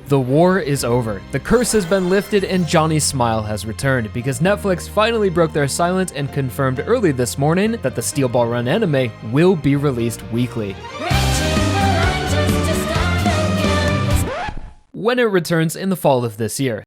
The war is over. The curse has been lifted and Johnny's smile has returned because Netflix finally broke their silence and confirmed early this morning that the Steel Ball Run anime will be released weekly, when it returns in the fall of this year.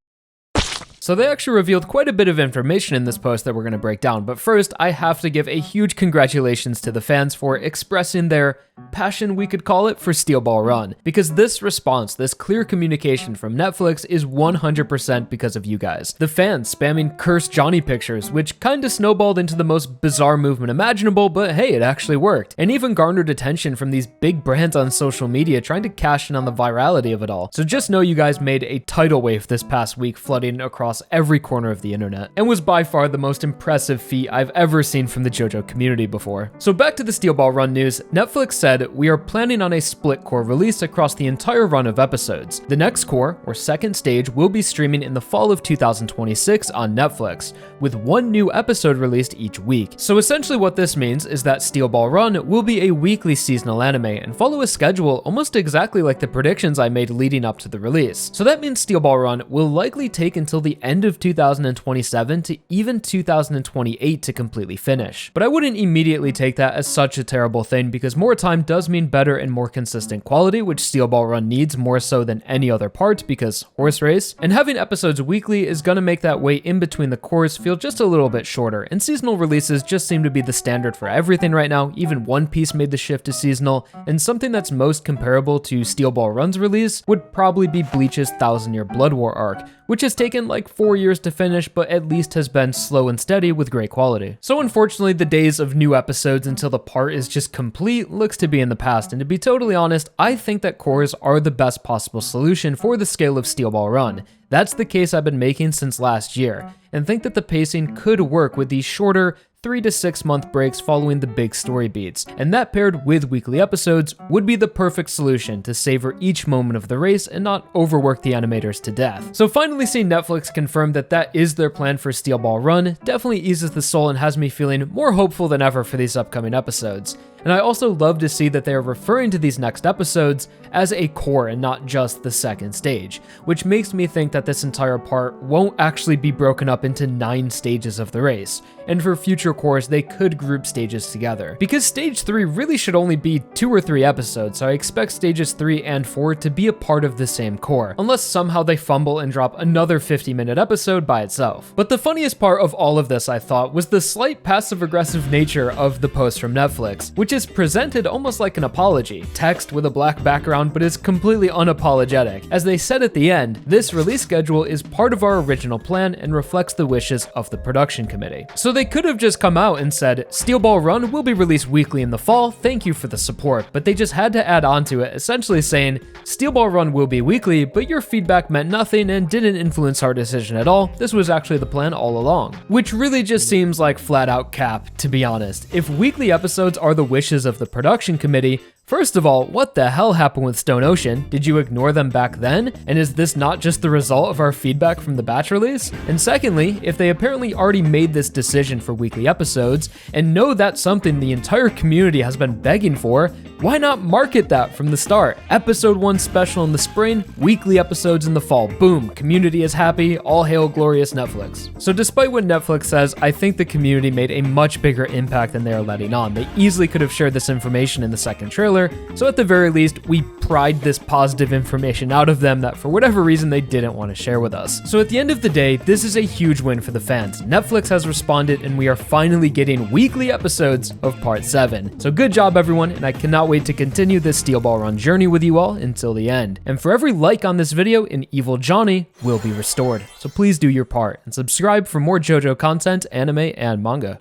So they actually revealed quite a bit of information in this post that we're going to break down, but first I have to give a huge congratulations to the fans for expressing their passion, we could call it, for Steel Ball Run, because this response, this clear communication from Netflix is 100% because of you guys. The fans spamming cursed Johnny pictures, which kinda snowballed into the most bizarre movement imaginable, but hey, it actually worked, and even garnered attention from these big brands on social media trying to cash in on the virality of it all. So just know you guys made a tidal wave this past week, flooding across every corner of the internet, and was by far the most impressive feat I've ever seen from the JoJo community before. So back to the Steel Ball Run news, Netflix said, we are planning on a split core release across the entire run of episodes. The next core, or second stage, will be streaming in the fall of 2026 on Netflix, with one new episode released each week. So essentially what this means is that Steel Ball Run will be a weekly seasonal anime and follow a schedule almost exactly like the predictions I made leading up to the release. So that means Steel Ball Run will likely take until the end of 2027 to even 2028 to completely finish. But I wouldn't immediately take that as such a terrible thing because more time does mean better and more consistent quality, which Steel Ball Run needs more so than any other part because horse race, and having episodes weekly is gonna make that wait in between the cores feel just a little bit shorter, and seasonal releases just seem to be the standard for everything right now. Even One Piece made the shift to seasonal, and something that's most comparable to Steel Ball Run's release would probably be Bleach's 1000-Year Blood War arc, which has taken like 4 years to finish, but at least has been slow and steady with great quality. So unfortunately, the days of new episodes until the part is just complete looks to be in the past, and to be totally honest, I think that cores are the best possible solution for the scale of Steel Ball Run. That's the case I've been making since last year, and think that the pacing could work with these shorter 3 to 6 month breaks following the big story beats, and that paired with weekly episodes would be the perfect solution to savor each moment of the race and not overwork the animators to death. So finally seeing Netflix confirm that that is their plan for Steel Ball Run definitely eases the soul and has me feeling more hopeful than ever for these upcoming episodes. And I also love to see that they are referring to these next episodes as a core and not just the second stage, which makes me think that this entire part won't actually be broken up into 9 stages of the race, and for future cores they could group stages together. Because stage 3 really should only be 2 or 3 episodes, so I expect stages 3 and 4 to be a part of the same core, unless somehow they fumble and drop another 50-minute episode by itself. But the funniest part of all of this, I thought, was the slight passive-aggressive nature of the post from Netflix, which is presented almost like an apology, text with a black background but is completely unapologetic. As they said at the end, this release schedule is part of our original plan and reflects the wishes of the production committee. So they could have just come out and said, Steel Ball Run will be released weekly in the fall, thank you for the support, but they just had to add on to it, essentially saying, Steel Ball Run will be weekly, but your feedback meant nothing and didn't influence our decision at all. This was actually the plan all along. Which really just seems like flat out cap, to be honest. If weekly episodes are the wishes of the production committee, first of all, what the hell happened with Stone Ocean? Did you ignore them back then? And is this not just the result of our feedback from the batch release? And secondly, if they apparently already made this decision for weekly episodes, and know that's something the entire community has been begging for, why not market that from the start? Episode 1 special in the spring, weekly episodes in the fall. Boom, community is happy, all hail glorious Netflix. So despite what Netflix says, I think the community made a much bigger impact than they are letting on. They easily could have shared this information in the second trailer, so at the very least, we pried this positive information out of them that for whatever reason they didn't want to share with us. So at the end of the day, this is a huge win for the fans. Netflix has responded and we are finally getting weekly episodes of Part 7. So good job everyone, and I cannot wait to continue this Steel Ball Run journey with you all until the end. And for every like on this video, an evil Johnny will be restored. So please do your part and subscribe for more JoJo content, anime, and manga.